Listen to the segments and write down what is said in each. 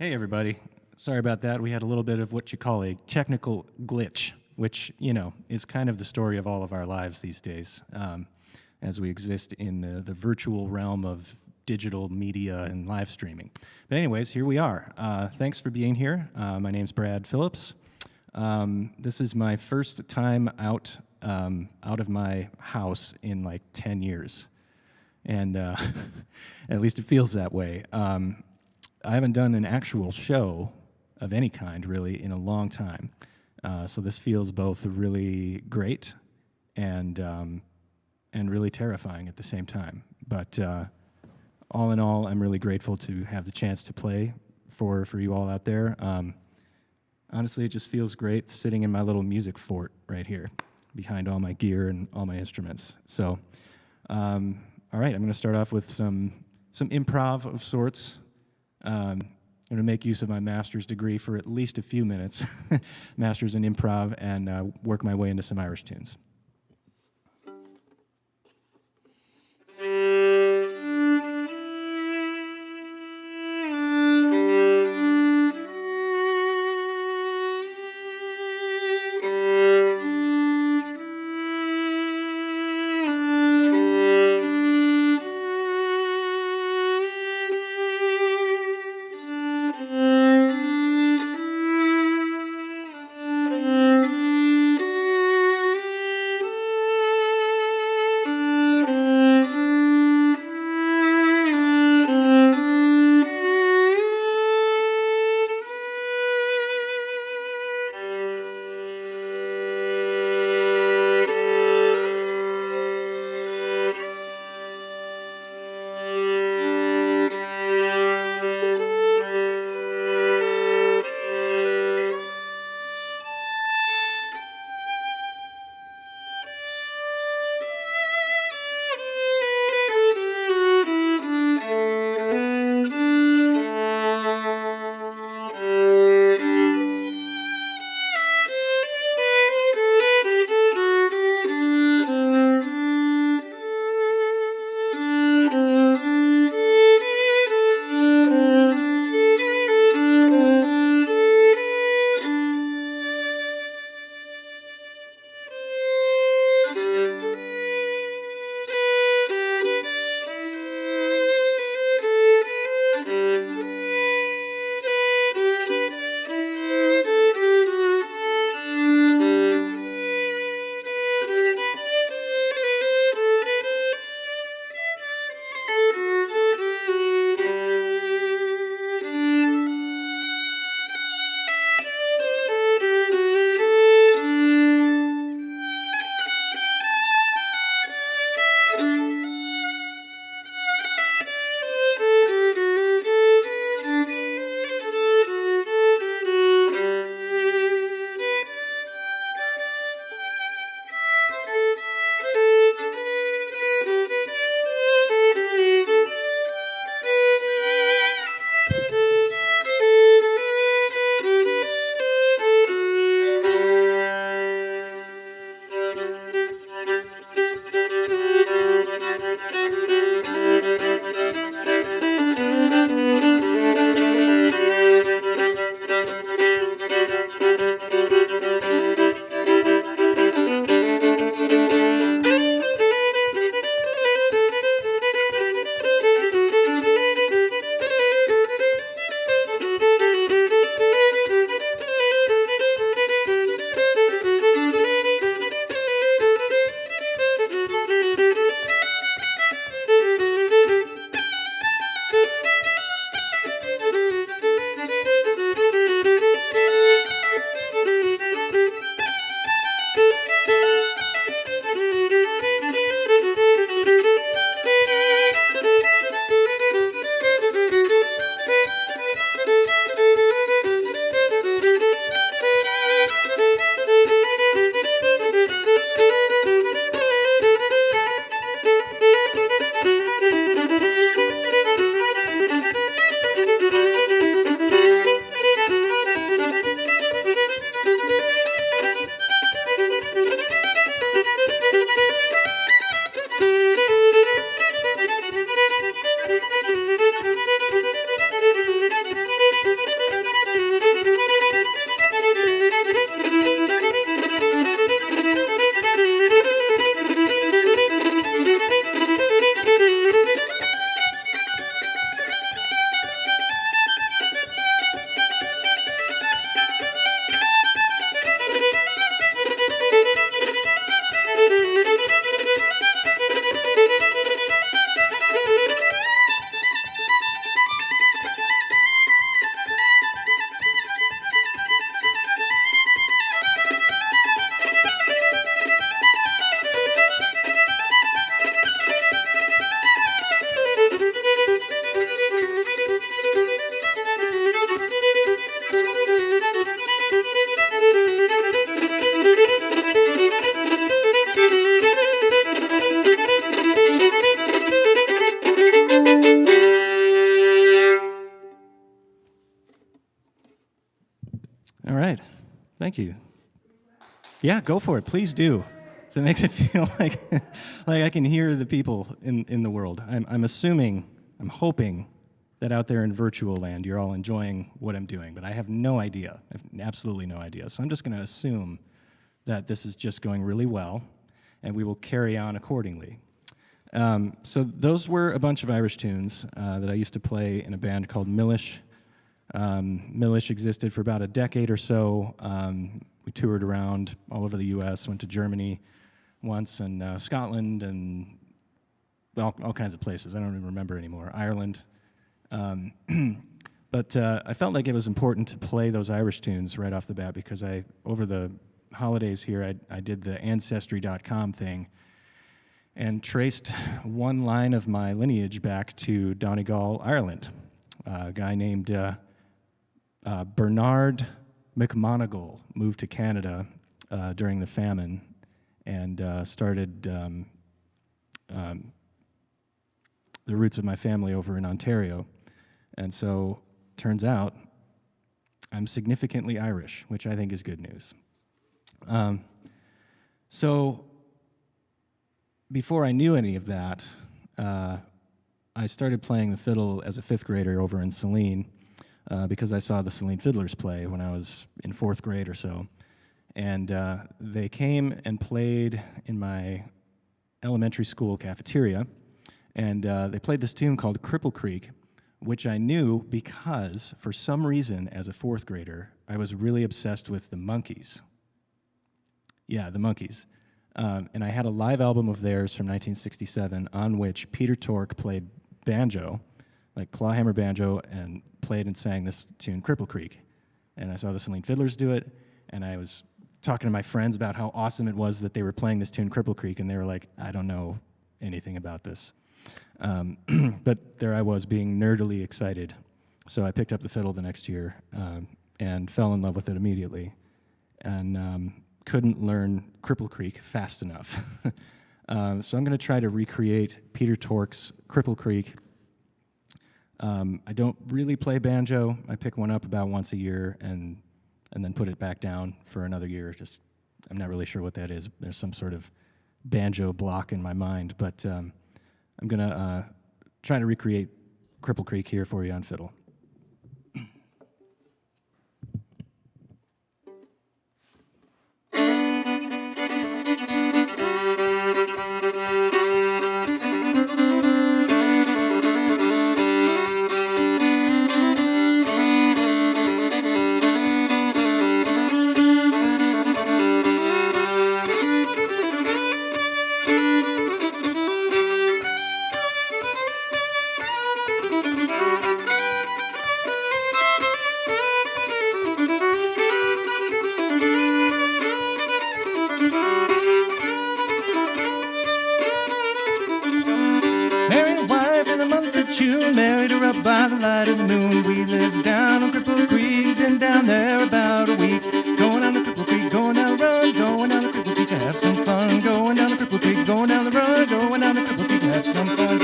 Hey, everybody. Sorry about that. We had a little bit of what you call a technical glitch, which, is kind of the story of all of our lives these days, as we exist in the virtual realm of digital media and live streaming. But anyways, here we are. Thanks for being here. My name's Brad Phillips. This is my first time out of my house in like 10 years. And at least it feels that way. I haven't done an actual show of any kind, really, in a long time. So this feels both really great and really terrifying at the same time. But all in all, I'm really grateful to have the chance to play for you all out there. Honestly, it just feels great sitting in my little music fort right here behind all my gear and all my instruments. So, all right, I'm going to start off with some improv of sorts. I'm going to make use of my master's degree for at least a few minutes, master's in improv, and work my way into some Irish tunes. All right. Thank you. Yeah, go for it. Please do. So it makes it feel like like I can hear the people in the world. I'm assuming, I'm hoping that out there in virtual land you're all enjoying what I'm doing, but I have no idea. I have absolutely no idea. So I'm just going to assume that this is just going really well, and we will carry on accordingly. So those were a bunch of Irish tunes that I used to play in a band called Millish. Millish existed for about a decade or so. We toured around all over the U.S., went to Germany once, and Scotland, and all kinds of places. I don't even remember anymore. Ireland. But I felt like it was important to play those Irish tunes right off the bat because over the holidays here, I did the Ancestry.com thing and traced one line of my lineage back to Donegal, Ireland. A guy named Bernard McMonagall moved to Canada during the famine and started the roots of my family over in Ontario. And so, turns out, I'm significantly Irish, which I think is good news. So, before I knew any of that, I started playing the fiddle as a fifth grader over in Saline because I saw the Saline Fiddlers play when I was in fourth grade or so. And they came and played in my elementary school cafeteria, and they played this tune called Cripple Creek, which I knew because, for some reason, as a fourth grader, I was really obsessed with the Monkees. Yeah, the Monkees. And I had a live album of theirs from 1967 on which Peter Tork played banjo, like clawhammer banjo, and played and sang this tune, Cripple Creek. And I saw the Saline Fiddlers do it, and I was talking to my friends about how awesome it was that they were playing this tune, Cripple Creek, and they were like, I don't know anything about this. But there I was being nerdily excited. So I picked up the fiddle the next year and fell in love with it immediately and couldn't learn Cripple Creek fast enough. So I'm going to try to recreate Peter Tork's Cripple Creek. I don't really play banjo. I pick one up about once a year and then put it back down for another year. I'm not really sure what that is. There's some sort of banjo block in my mind, but I'm going to try to recreate Cripple Creek here for you on fiddle. June, married her up by the light of the moon. We lived down on Cripple Creek, been down there about a week. Going down the Cripple Creek, going down the run, going down the Cripple Creek to have some fun. Going down the Cripple Creek, going down the run, going down the Cripple Creek to have some fun.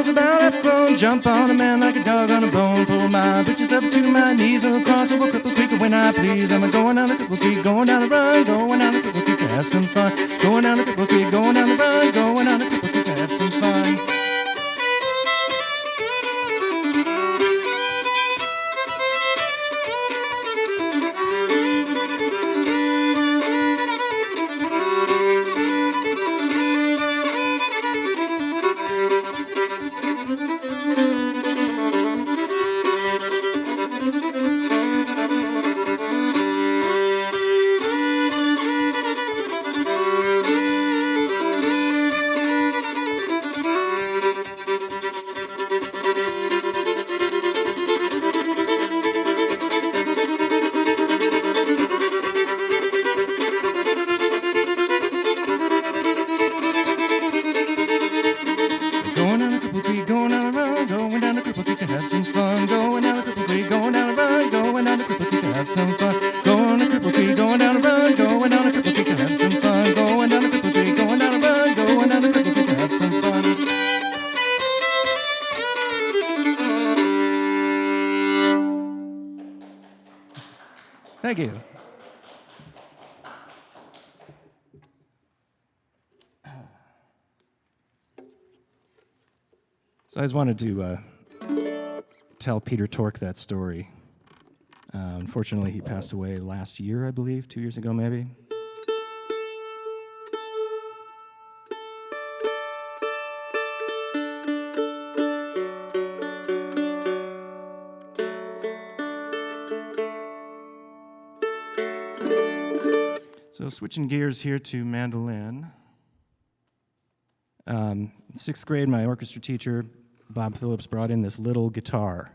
About half grown, jump on a man like a dog on a bone, pull my britches up to my knees and across over Cripple Creek when I please. I'm going down the Cripple Creek, going down the run, going down the Cripple Creek to have some fun. Going down the Cripple Creek, going down the run, going down the Cripple Creek to have some fun. down a run, going down to Cripple Creek to have some fun. Going to Cripple Creek, going down a run, going down to Cripple Creek to have some fun. Going down to Cripple Creek, going down a run, going down to Cripple Creek to have some fun. Thank you. So I just wanted to tell Peter Tork that story. Unfortunately, he passed away last year, I believe, 2 years ago maybe. So switching gears here to mandolin. In sixth grade, my orchestra teacher, Bob Phillips, brought in this little guitar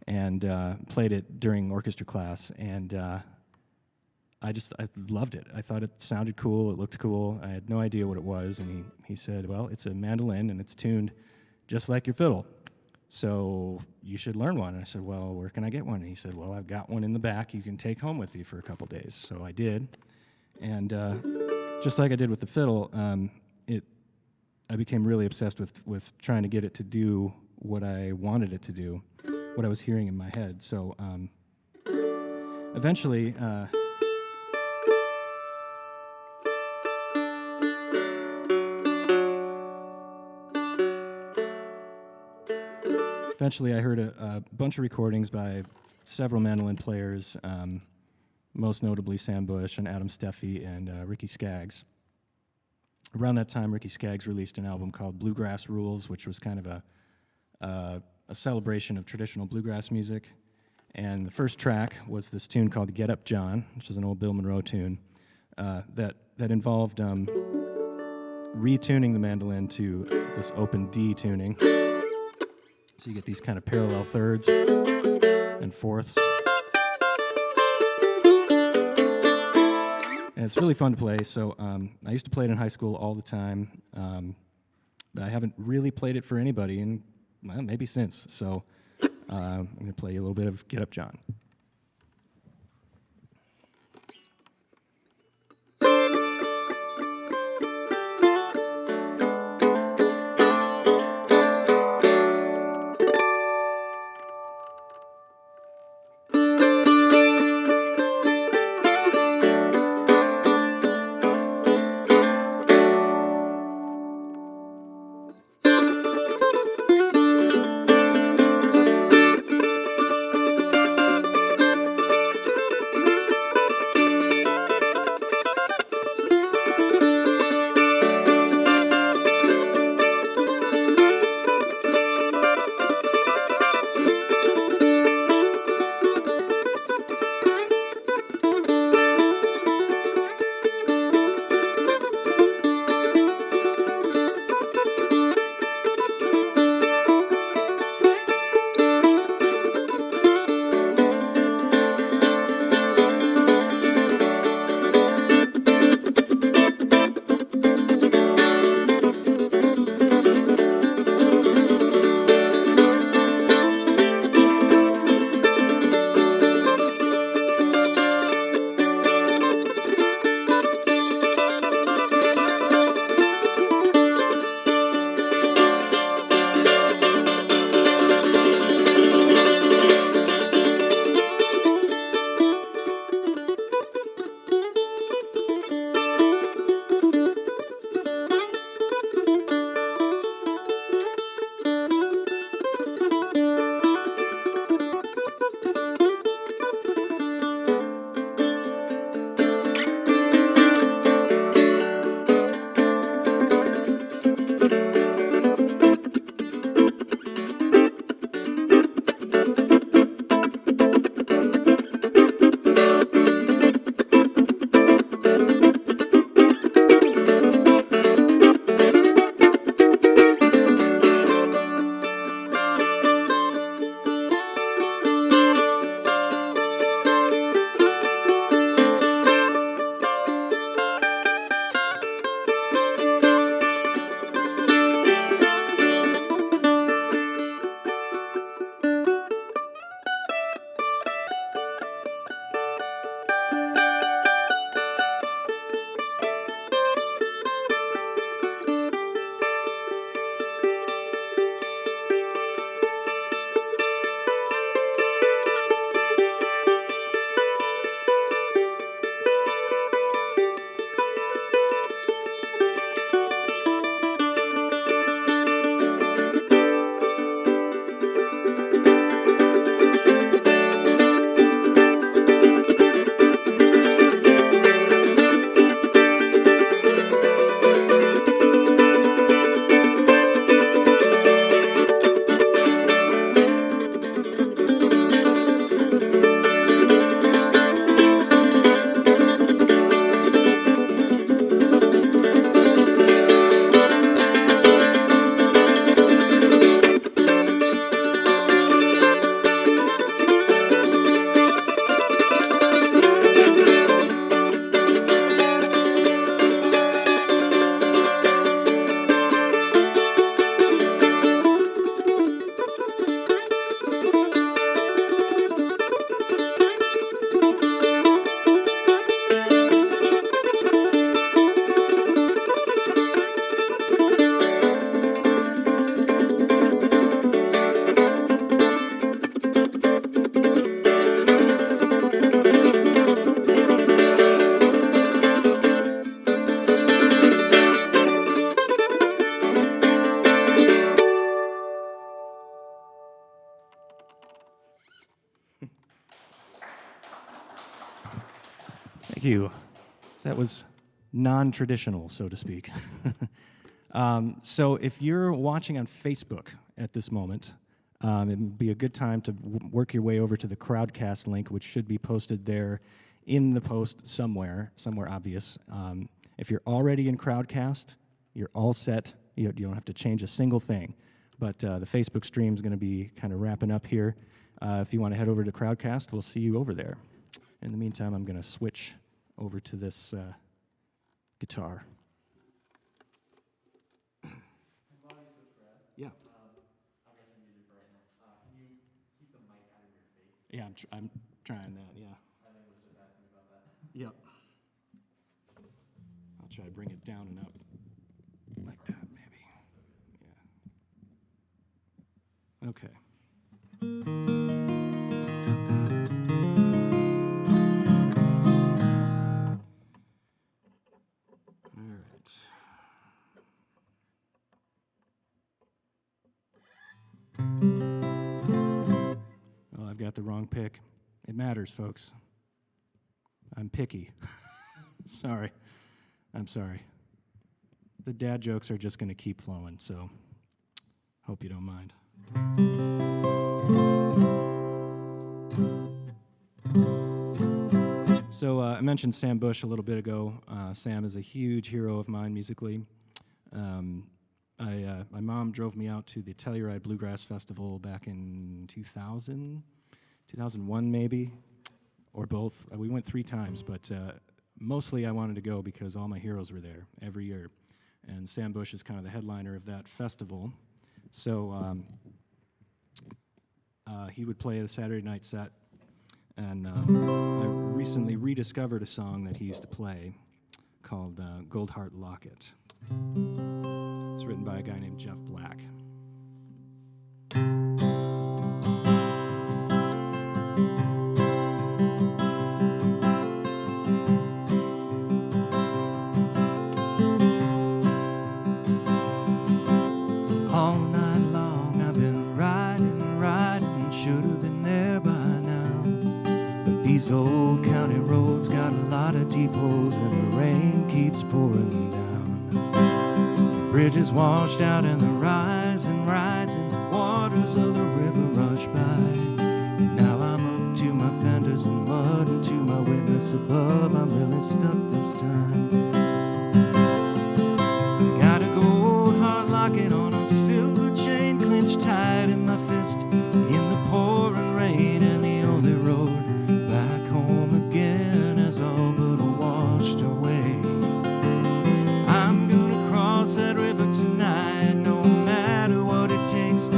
and played it during orchestra class. And I loved it. I thought it sounded cool, it looked cool. I had no idea what it was. And he said, well, it's a mandolin and it's tuned just like your fiddle. So you should learn one. And I said, well, where can I get one? And he said, well, I've got one in the back you can take home with you for a couple days. So I did. And just like I did with the fiddle, I became really obsessed with trying to get it to do what I wanted it to do, what I was hearing in my head. So eventually, I heard a bunch of recordings by several mandolin players, most notably Sam Bush and Adam Steffi and Ricky Skaggs. Around that time, Ricky Skaggs released an album called Bluegrass Rules, which was kind of a celebration of traditional bluegrass music. And the first track was this tune called Get Up John, which is an old Bill Monroe tune that involved retuning the mandolin to this open D tuning. So you get these kind of parallel thirds and fourths. And it's really fun to play. So I used to play it in high school all the time, but I haven't really played it for anybody in, well, maybe since. So I'm going to play you a little bit of Get Up John. Thank you. That was non-traditional, so to speak. So if you're watching on Facebook at this moment, it'd be a good time to work your way over to the Crowdcast link, which should be posted there in the post somewhere obvious. If you're already in Crowdcast, you're all set. You don't have to change a single thing. But the Facebook stream is going to be kind of wrapping up here. If you want to head over to Crowdcast, we'll see you over there. In the meantime, I'm going to switch over to this guitar. Yeah. Yeah, I'm trying that, yeah. I think I was just asking about that. Yep. I'll try to bring it down and up like that, maybe. Yeah. Okay. All right. Well, I've got the wrong pick. It matters, folks. I'm picky. Sorry. I'm sorry. The dad jokes are just going to keep flowing, so hope you don't mind. So I mentioned Sam Bush a little bit ago. Sam is a huge hero of mine musically. My mom drove me out to the Telluride Bluegrass Festival back in 2001 maybe, or both. We went 3 times, but mostly I wanted to go because all my heroes were there every year. And Sam Bush is kind of the headliner of that festival. So he would play the Saturday night set. And I recently rediscovered a song that he used to play called Gold Heart Locket. It's written by a guy named Jeff Black. All night long I've been riding, should have been there by now. But these old county roads got a lot of deep holes and the rain keeps pouring down. Bridges washed out and the rising waters of the river rush by. And now I'm up to my fenders in mud and to my witness above. I'm really stuck this time. I got a gold heart locket on a silver chain clenched tight in my fist in the pouring rain, and the only road back home again is all but washed away. I'm gonna cross that river tonight, no matter what it takes,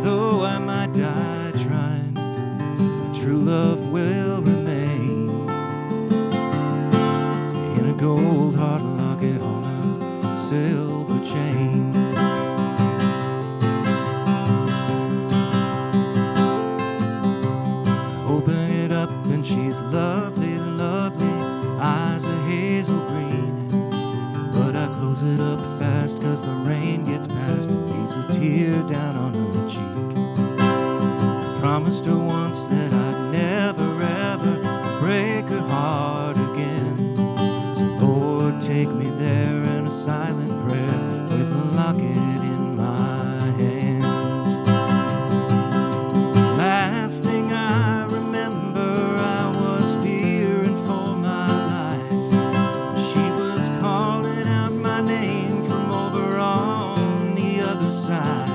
though I might die trying. True love will remain in a gold heart locket on a silver chain. Open it up and she's lovely, lovely, eyes are hazel green. But I close it up fast cause the rain gets past and leaves a tear down on her cheek. I promised her once that I'd never ever break her heart again. So Lord, take me there in a silent prayer with a locket in my hands. Last thing I remember, I was fearing for my life. She was calling out my name from over on the other side.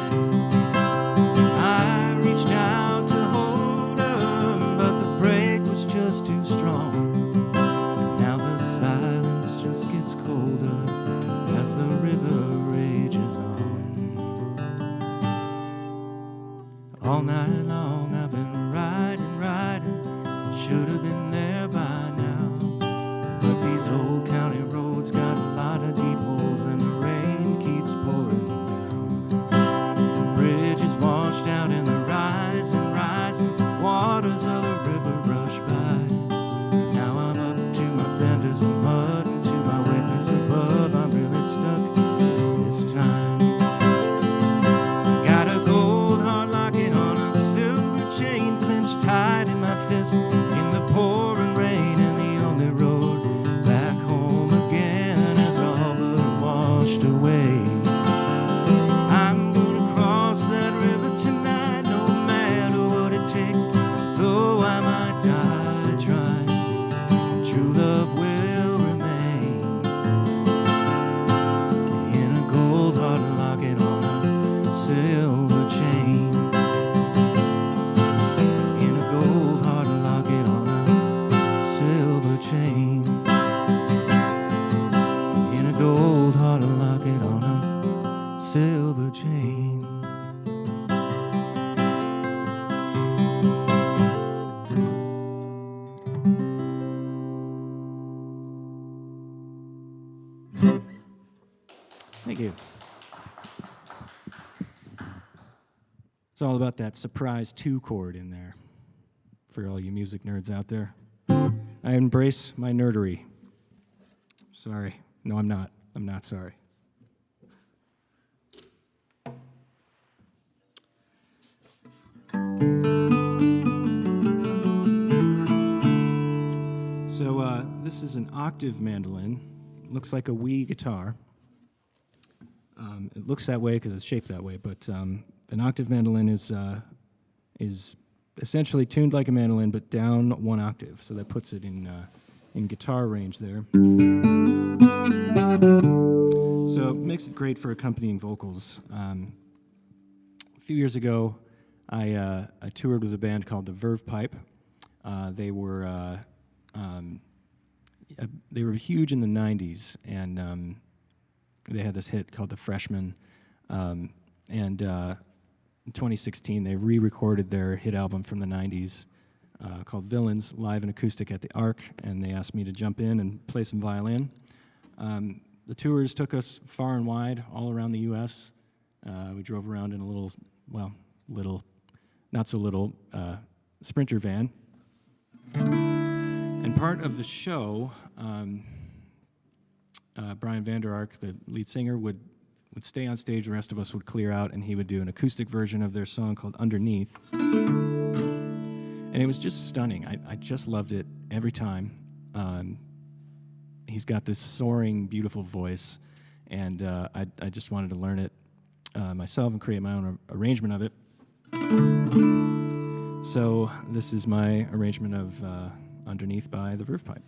I reached out to hold her, but the break was just too strong. And now the silence just gets colder as the river rages on. All night long I've been riding, should have been there by now. But these old county roads got a lot of deep holes and the rain keeps pouring down. The bridge is washed out and the rising waters of the river rush by. Now I'm up to my fenders in mud and to my witness above. I'm really stuck this time. Got a gold heart locket on a silver chain clenched tight in my fist in the pouring rain, and the only road Thank you. It's all about that surprise 2 chord in there for all you music nerds out there. I embrace my nerdery. Sorry. No, I'm not. I'm not sorry. So this is an octave mandolin. Looks like a Wii guitar. It looks that way because it's shaped that way, but an octave mandolin is essentially tuned like a mandolin, but down 1 octave. So that puts it in guitar range there. So it makes it great for accompanying vocals. A few years ago, I toured with a band called the Verve Pipe. They were huge in the 90s, and they had this hit called The Freshman. In 2016, they re-recorded their hit album from the 90s called Villains, live and acoustic at the Arc, and they asked me to jump in and play some violin. The tours took us far and wide, all around the U.S. We drove around in a little, not so little, Sprinter van. And part of the show, Brian Vander Ark, the lead singer, would stay on stage, the rest of us would clear out, and he would do an acoustic version of their song called Underneath. And it was just stunning. I just loved it every time. He's got this soaring, beautiful voice, and I just wanted to learn it myself and create my own arrangement of it. So this is my arrangement of Underneath by the Verve Pipe.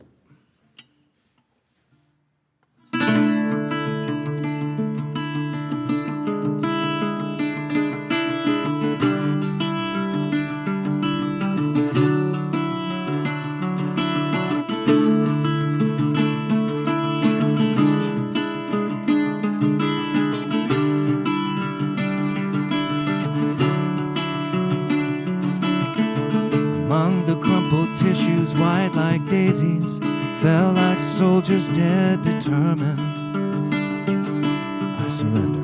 Tissues white like daisies, fell like soldiers dead determined. I surrender.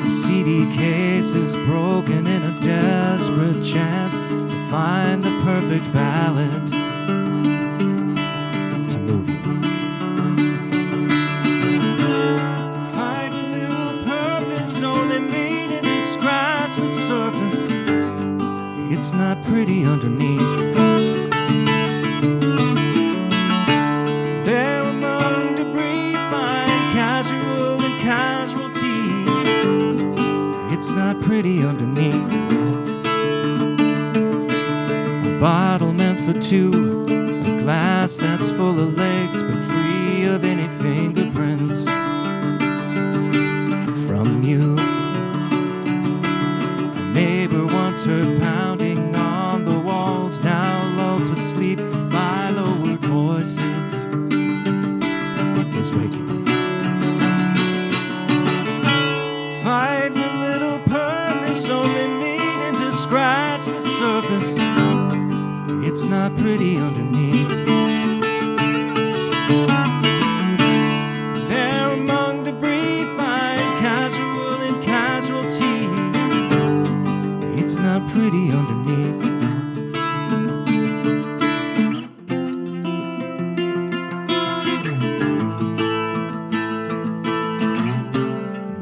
The CD case is broken in a desperate chance to find the perfect ballad to move you. Find a little purpose only needed to scratch the surface. It's not pretty underneath. There among debris, find casual and casualty. It's not pretty underneath. A bottle meant for 2, a glass that's full of legs but free of any fingerprints from you. A neighbor wants her pounding on the walls, now lulled to sleep by lowered voices, is waking. Fight with little purpose, only meaning to scratch the surface. It's not pretty underneath. There among debris, find casual and casualty. It's not pretty underneath.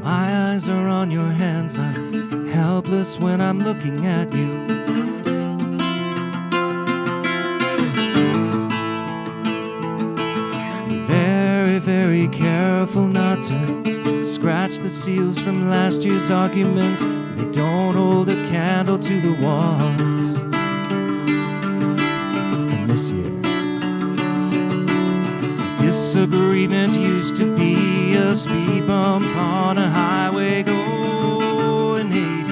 My eyes are on your hands, I'm helpless when I'm looking at you. Very, very careful not to scratch the seals from last year's arguments. They don't hold a candle to the ones from this year. Disagreement used to be a speed bump on a highway going 80.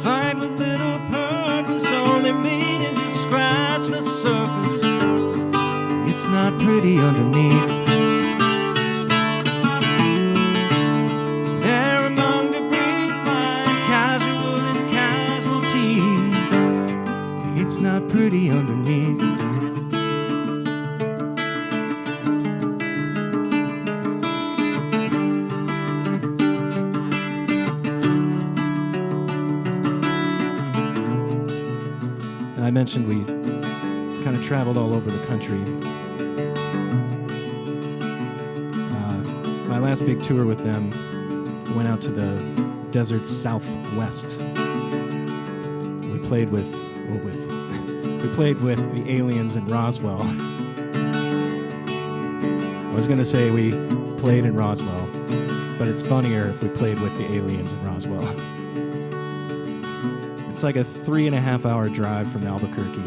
Fight with little purpose, only meaning to scratch the surface. It's not pretty underneath. There among I mentioned we kind of traveled all over the country. My last big tour with them went out to the desert southwest. We played with the Aliens in Roswell. I was going to say we played in Roswell, but it's funnier if we played with the Aliens in Roswell. It's like a 3.5-hour drive from Albuquerque,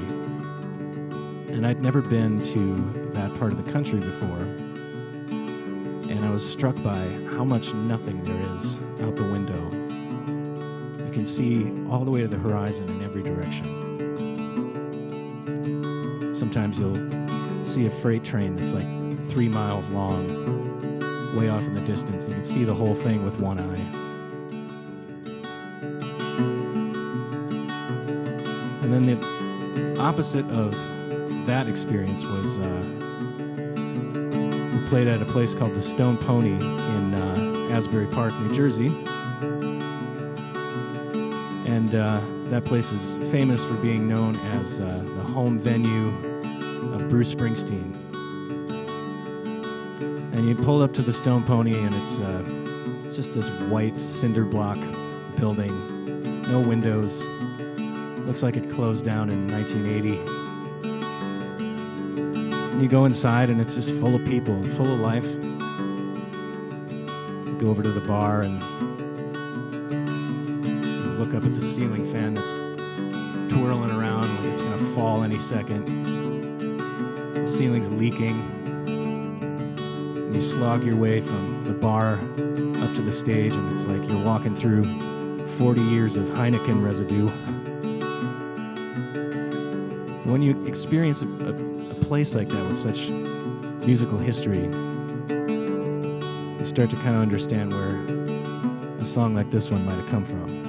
and I'd never been to that part of the country before, and I was struck by how much nothing there is out the window. You can see all the way to the horizon in every direction. Sometimes you'll see a freight train that's like 3 miles long, way off in the distance. You can see the whole thing with one eye. And then the opposite of that experience was we played at a place called the Stone Pony in Asbury Park, New Jersey. And that place is famous for being known as the home venue of Bruce Springsteen. And you pull up to the Stone Pony, and it's just this white cinder block building, no windows. Looks like it closed down in 1980. And you go inside, and it's just full of people, full of life. You go over to the bar and you look up at the ceiling fan that's twirling around like it's going to fall any second. The ceiling's leaking. And you slog your way from the bar up to the stage, and it's like you're walking through 40 years of Heineken residue. When you experience a place like that with such musical history, you start to kind of understand where a song like this one might have come from.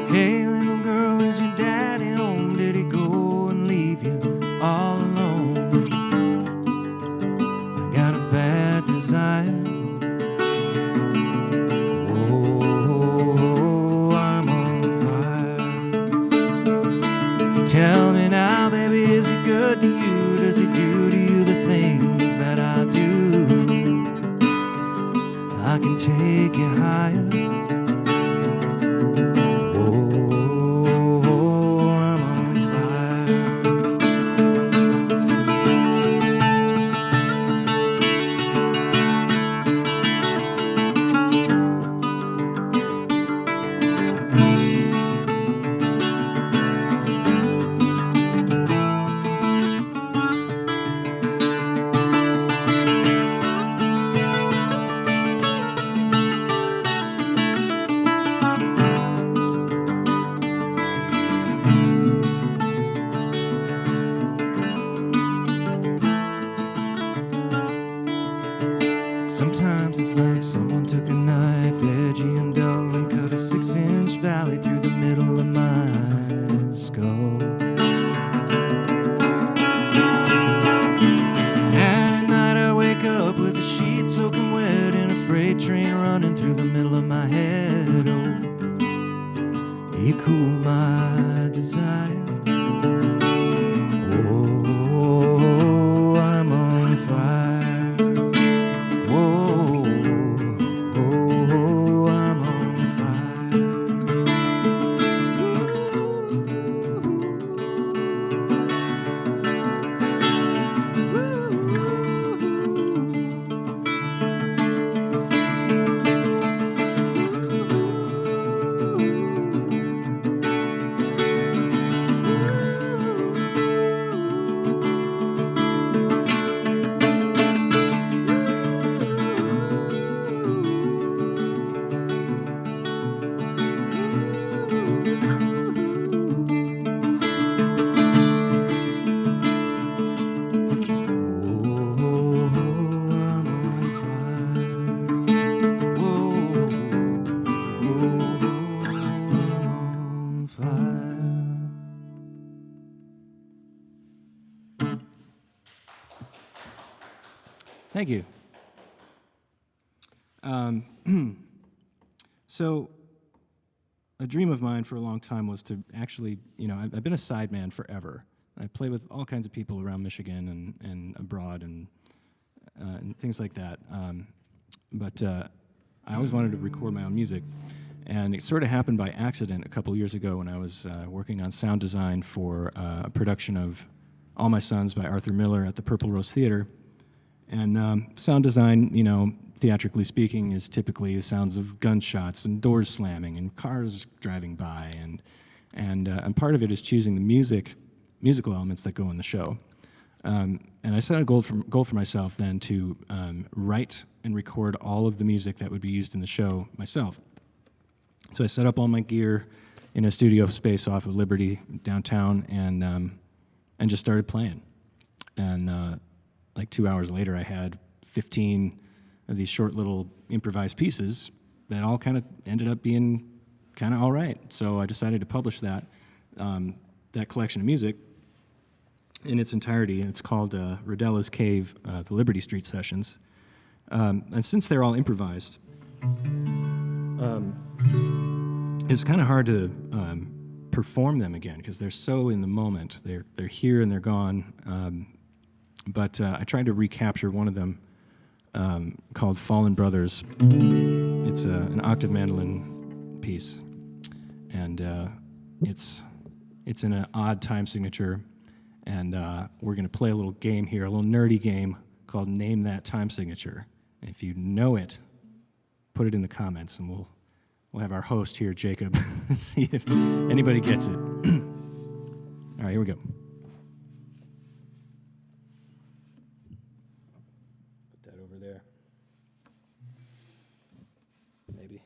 Hey, little girl, is your daddy home? Did he go and leave you all alone? I got a bad desire. Oh, I'm on fire. Tell me now, baby, is he good to you? Does he do to you the things that I do? I can take you higher. Sometimes it's like someone took a knife, edgy and dull, and cut a 6-inch valley through the middle of my skull. And at night I wake up with the sheets soaking wet and a freight train running through the middle of my head. Oh, you cool my desire. Oh, I'm on fire. Thank you. So, a dream of mine for a long time was to actually, I've been a sideman forever. I play with all kinds of people around Michigan and abroad and things like that. But I always wanted to record my own music. And it sort of happened by accident a couple years ago when I was working on sound design for a production of All My Sons by Arthur Miller at the Purple Rose Theater. And sound design, theatrically speaking, is typically the sounds of gunshots and doors slamming and cars driving by, and part of it is choosing the musical elements that go in the show. And I set a goal for myself then to write and record all of the music that would be used in the show myself. So I set up all my gear in a studio space off of Liberty downtown, and just started playing. And like 2 hours later, I had 15 of these short little improvised pieces that all kind of ended up being kind of all right. So I decided to publish that collection of music in its entirety. It's called Rodella's Cave, the Liberty Street Sessions. And since they're all improvised, it's kind of hard to perform them again because they're so in the moment. They're here and they're gone. But I tried to recapture one of them called Fallen Brothers. It's an octave mandolin piece, and it's in an odd time signature, and we're going to play a little game here, a little nerdy game called Name That Time Signature. And if you know it, put it in the comments, and we'll have our host here, Jacob, see if anybody gets it. All right, here we go. There. Maybe.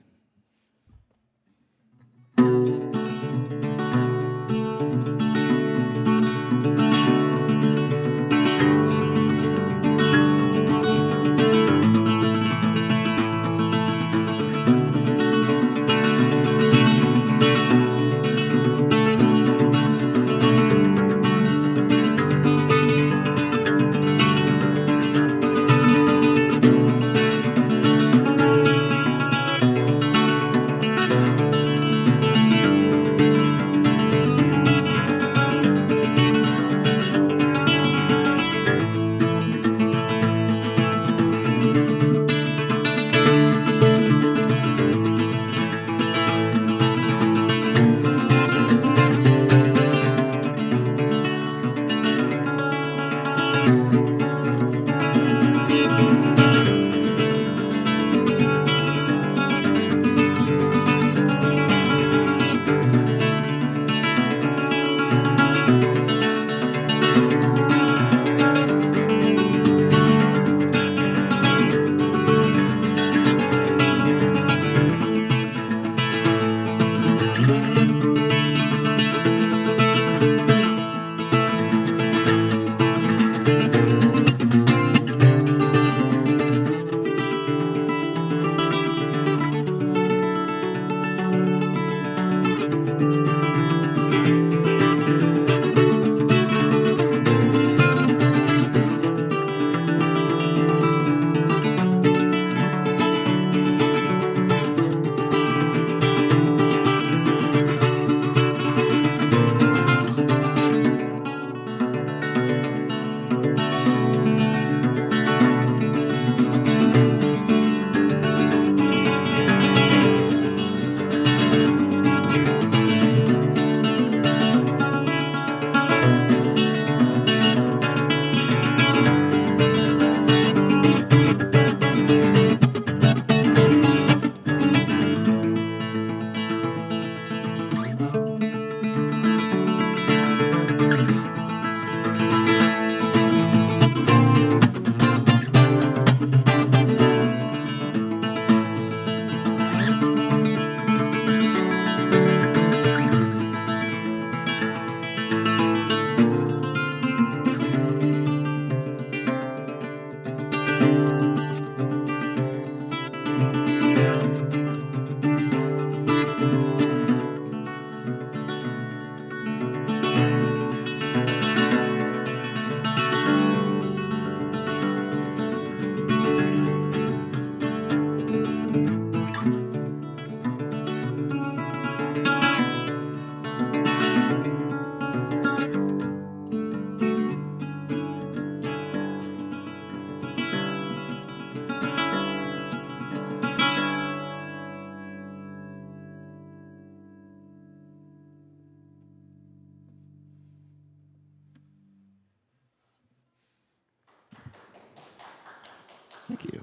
Thank you.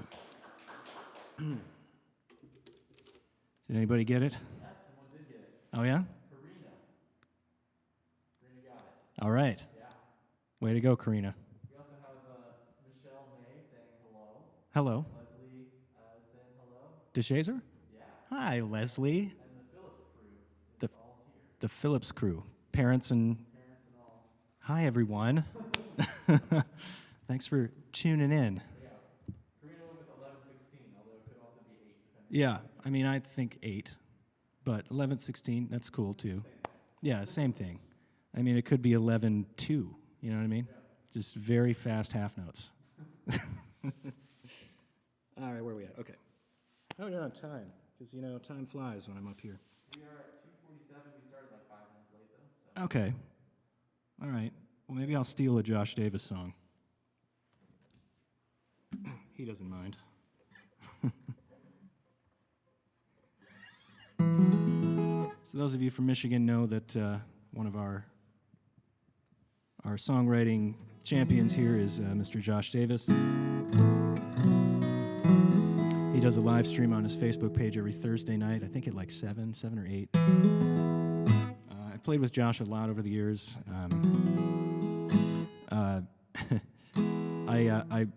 Did anybody get it? Yes, someone did get it. Oh, yeah? Karina. Karina got it. All right. Yeah. Way to go, Karina. We also have Michelle May saying hello. Hello. Leslie saying hello. DeShazer? Yeah. Hi, Leslie. And the Phillips crew is The- all here. The Phillips crew. Parents and... Parents and all. Hi, everyone. Thanks for tuning in. Yeah. Karina went with 11:16, although it could also be 8, depending. Yeah, I mean, I think 8, but 11:16, that's cool, too. Yeah, same thing. I mean, it could be 11:2, you know what I mean? Yeah. Just very fast half notes. All right, where are we at? Okay. Oh, you're on time, because, you know, time flies when I'm up here. We are at 2:47. We started like 5 minutes late, though. So. Okay. All right. Well, maybe I'll steal a Josh Davis song. He doesn't mind. So those of you from Michigan know that one of our songwriting champions here is Mr. Josh Davis. He does a live stream on his Facebook page every Thursday night, I think at like 7 or 8. I've played with Josh a lot over the years.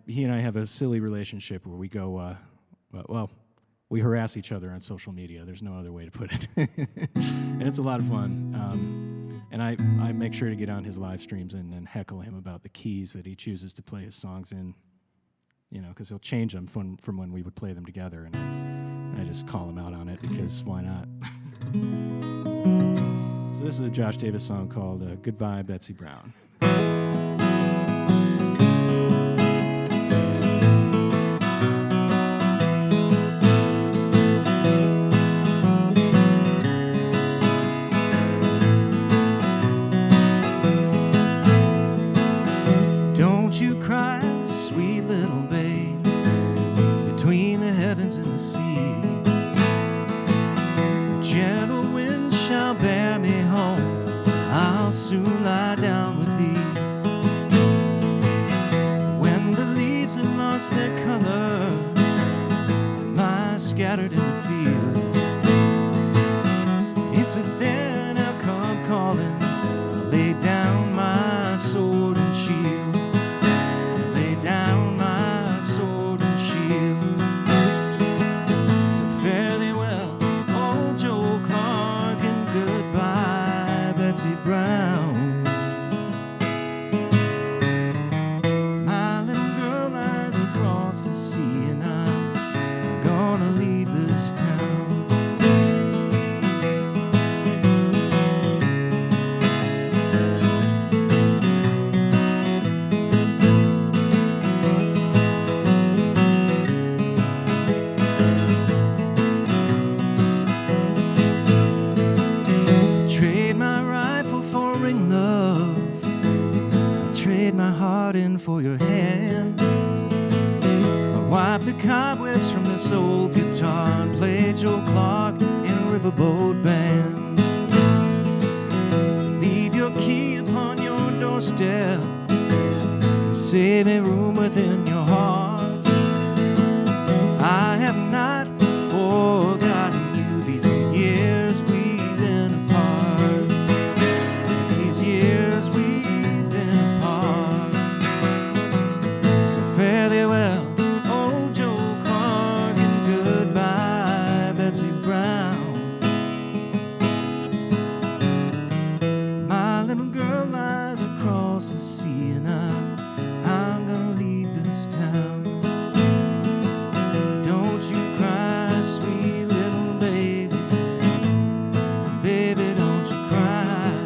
He and I have a silly relationship where we go, we harass each other on social media. There's no other way to put it. And it's a lot of fun. And I make sure to get on his live streams and heckle him about the keys that he chooses to play his songs in, you know, because he'll change them from when we would play them together. And I just call him out on it because why not? So this is a Josh Davis song called Goodbye, Betsy Brown. Don't you cry, sweet little babe, between the heavens and the sea. The gentle wind shall bear me home, I'll soon lie down with thee. When the leaves have lost their color and lie scattered in the fields, it's a then I'll come calling, I'll lay down my sword and shield. Lay down my sword and shield. So fare thee well, old Joe Clark, and goodbye, Betsy Brown. My little girl lies across the sea, and I'm gonna leave this town. Trade my rifle for ring love, trade my heart in for your hand. I wipe the cobwebs from this old guitar and play Joe Clark in a riverboat band. So leave your key upon your doorstep, save me room within your heart. I have not forgotten you, these years we've been apart. These years we've been apart. So fare thee well, old Joe Clark, and goodbye, Betsy Brown. My little girl lies across the sea, and I'm gonna leave this town. Don't you cry, sweet little baby, baby, don't you cry.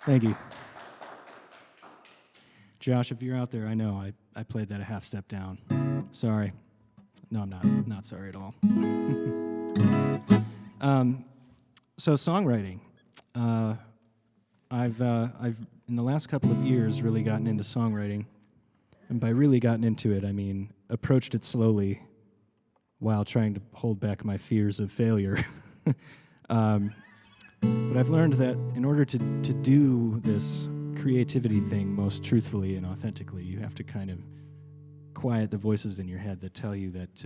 Thank you. Josh, if you're out there, I know I played that a half step down. Sorry. No, I'm not sorry at all. So songwriting. I've in the last couple of years really gotten into songwriting, and by really gotten into it, I mean approached it slowly while trying to hold back my fears of failure. But I've learned that in order to do this creativity thing most truthfully and authentically, you have to kind of quiet the voices in your head that tell you that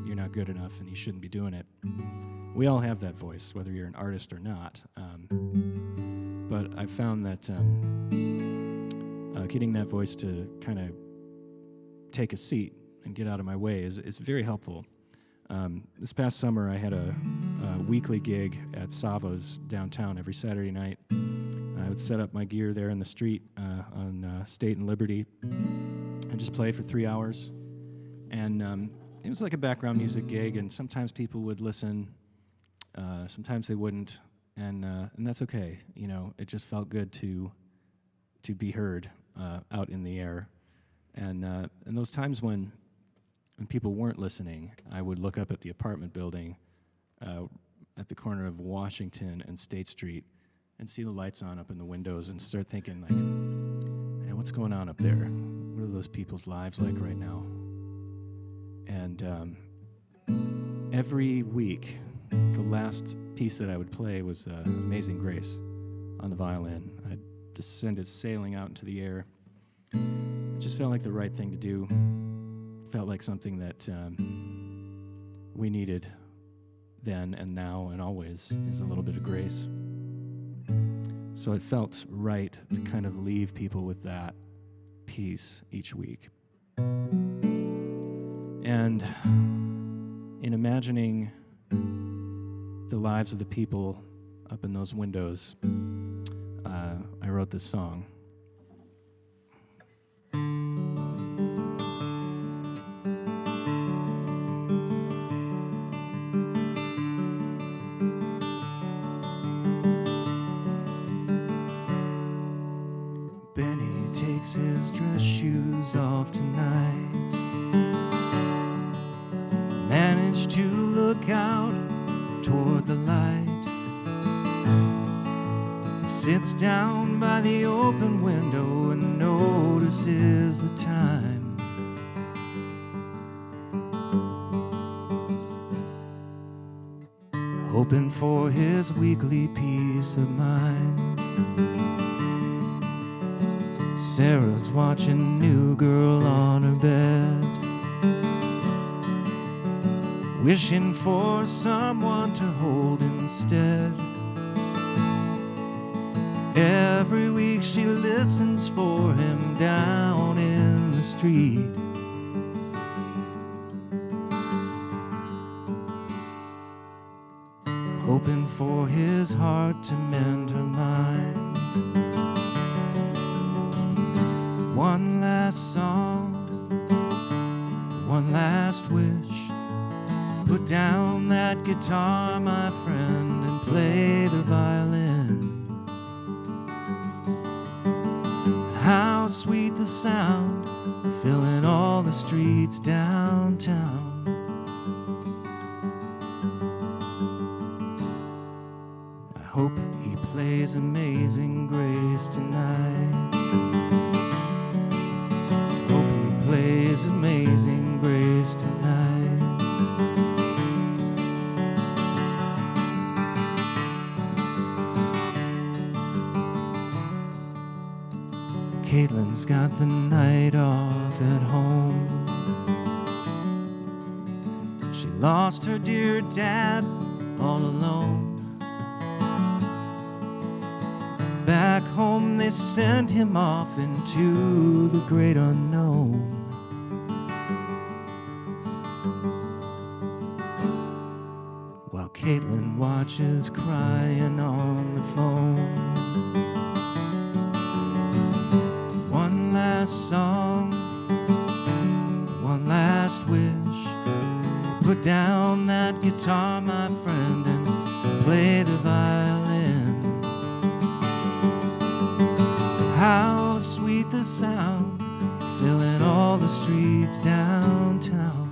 you're not good enough and you shouldn't be doing it. We all have that voice, whether you're an artist or not. But I've found that getting that voice to kind of take a seat and get out of my way is very helpful. This past summer, I had a weekly gig at Savo's downtown every Saturday night. I would set up my gear there in the street on State and Liberty and just play for 3 hours. And it was like a background music gig, and sometimes people would listen, sometimes they wouldn't, and that's okay. You know, it just felt good to be heard out in the air. And those times when people weren't listening, I would look up at the apartment building at the corner of Washington and State Street and see the lights on up in the windows and start thinking, like, hey, what's going on up there? What are those people's lives like right now? And every week, the last piece that I would play was Amazing Grace on the violin. I'd just send it sailing out into the air. It just felt like the right thing to do. Felt like something that we needed then and now and always is a little bit of grace. So it felt right to kind of leave people with that piece each week. And in imagining the lives of the people up in those windows, I wrote this song. Takes his dress shoes off tonight. Managed to look out toward the light. He sits down by the open window and notices the time. Hoping for his weekly peace of mind. Sarah's watching New Girl on her bed, wishing for someone to hold instead. Every week she listens for him down in the street. Hoping for his heart to mend her mind. One last song, one last wish. Put down that guitar, my friend, and play the violin. How sweet the sound of filling all the streets downtown. I hope he plays Amazing Grace tonight. Plays Amazing Grace tonight. Caitlin's got the night off at home. She lost her dear dad all alone. Back home they sent him off into the great unknown. While Caitlin watches crying on the phone. One last song, one last wish. Put down that guitar, my friend, and play the violin. How sweet the sound, filling all the streets downtown.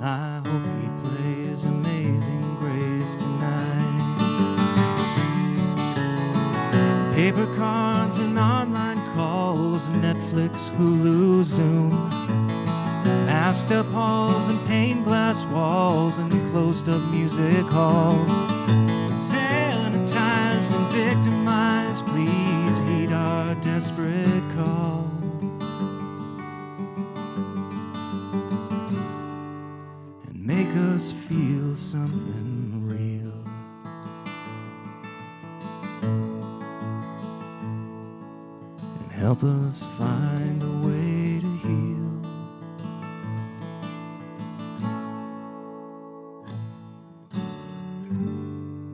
I hope he plays Amazing Grace tonight. Paper cards and online calls and Netflix, Hulu, Zoom. Masked up halls and paint glass walls and closed up music halls. Sanitized and victimized, please heed our desperate call. And make us feel something real. And help us find a way to heal.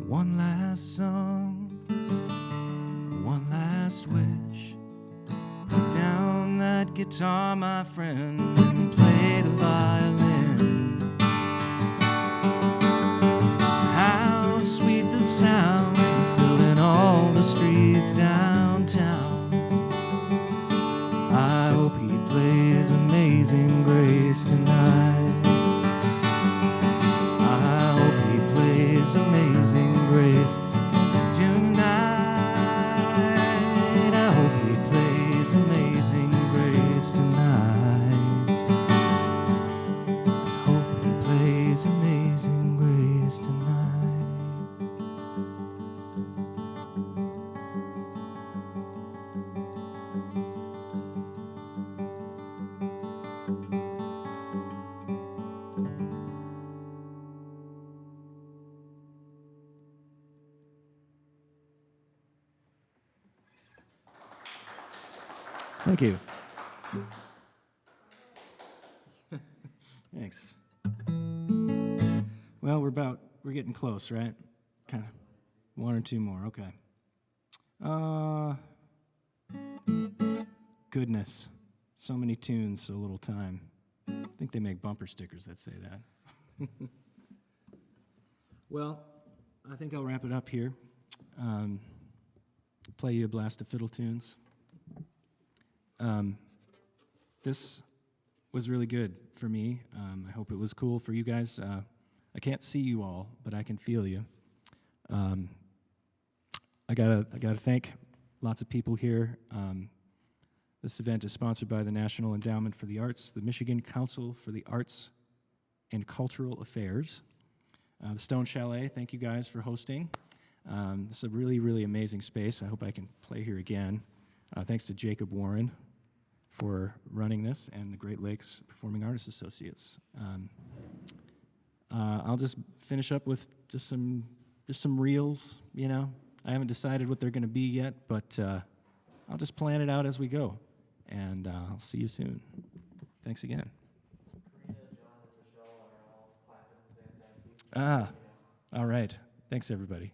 One last song, one last wish. Put down that guitar, my friend, and play the violin. How sweet the sound, filling all the streets downtown. I hope he plays Amazing Grace tonight. I hope he plays Amazing Grace tonight. I hope he plays Amazing Grace tonight. I hope he plays Amazing Grace tonight. Thank you. Thanks. Well, we're getting close, right? Kind of. One or two more, okay. Goodness. So many tunes, so little time. I think they make bumper stickers that say that. Well, I think I'll wrap it up here. Play you a blast of fiddle tunes. This was really good for me. I hope it was cool for you guys. I can't see you all, but I can feel you. I gotta thank lots of people here. This event is sponsored by the National Endowment for the Arts, the Michigan Council for the Arts and Cultural Affairs, the Stone Chalet. Thank you guys for hosting. This is a really, really amazing space. I hope I can play here again. Thanks to Jacob Warren for running this, and the Great Lakes Performing Artists Associates. I'll just finish up with just some reels. You know, I haven't decided what they're going to be yet, but I'll just plan it out as we go, and I'll see you soon. Thanks again. Karina, John, and Michelle are all clapping and saying thank you. All right. Thanks, everybody.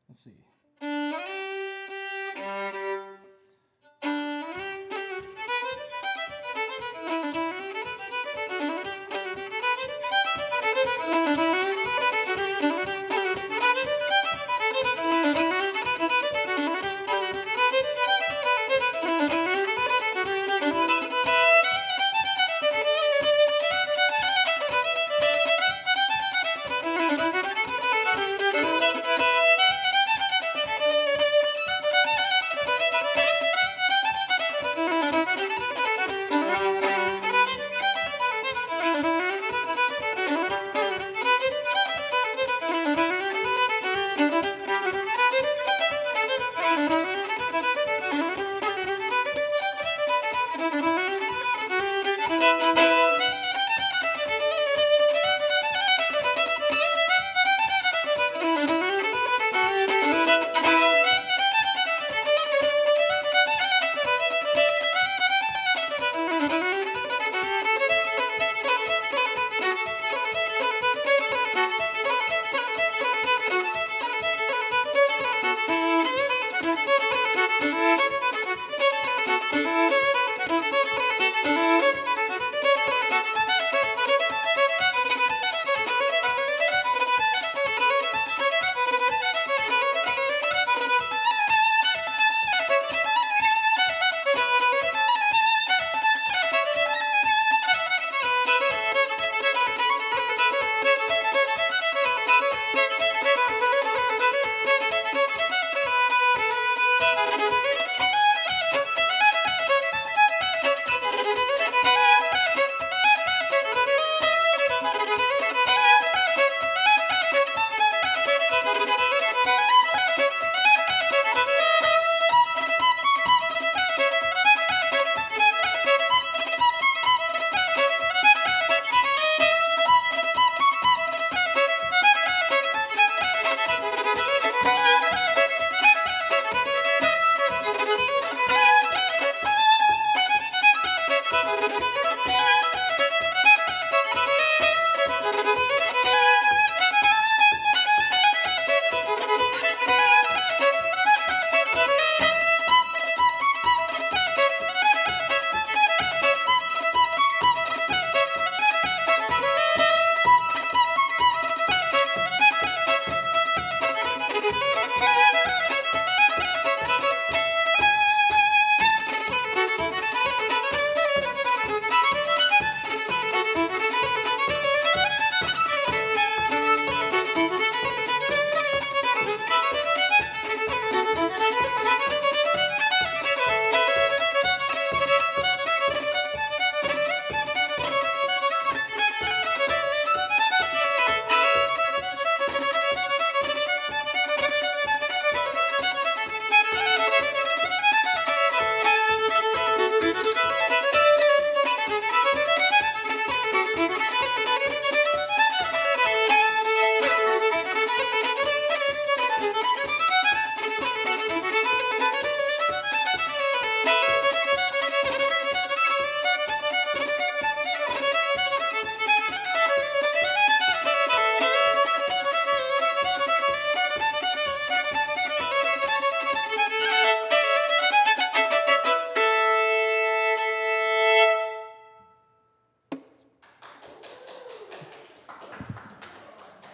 Let's see.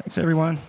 Thanks, everyone.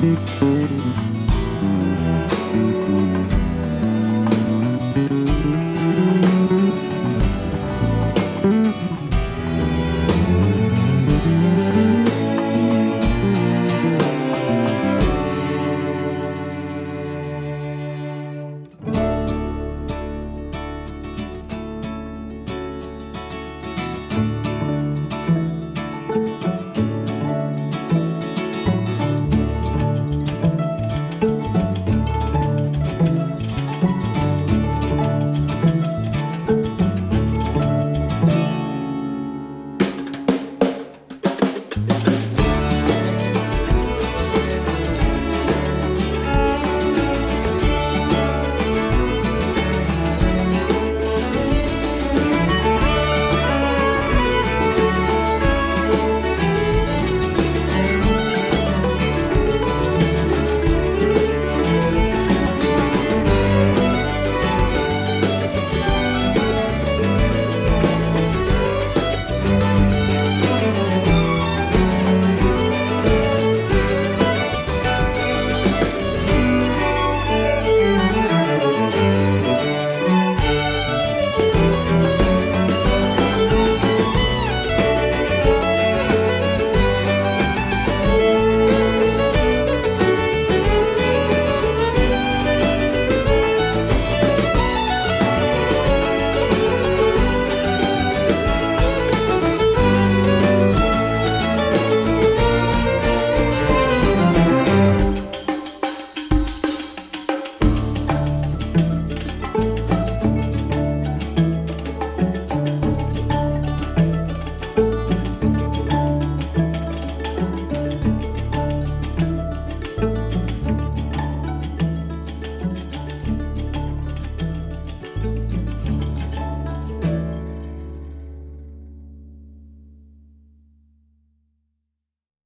Thank you.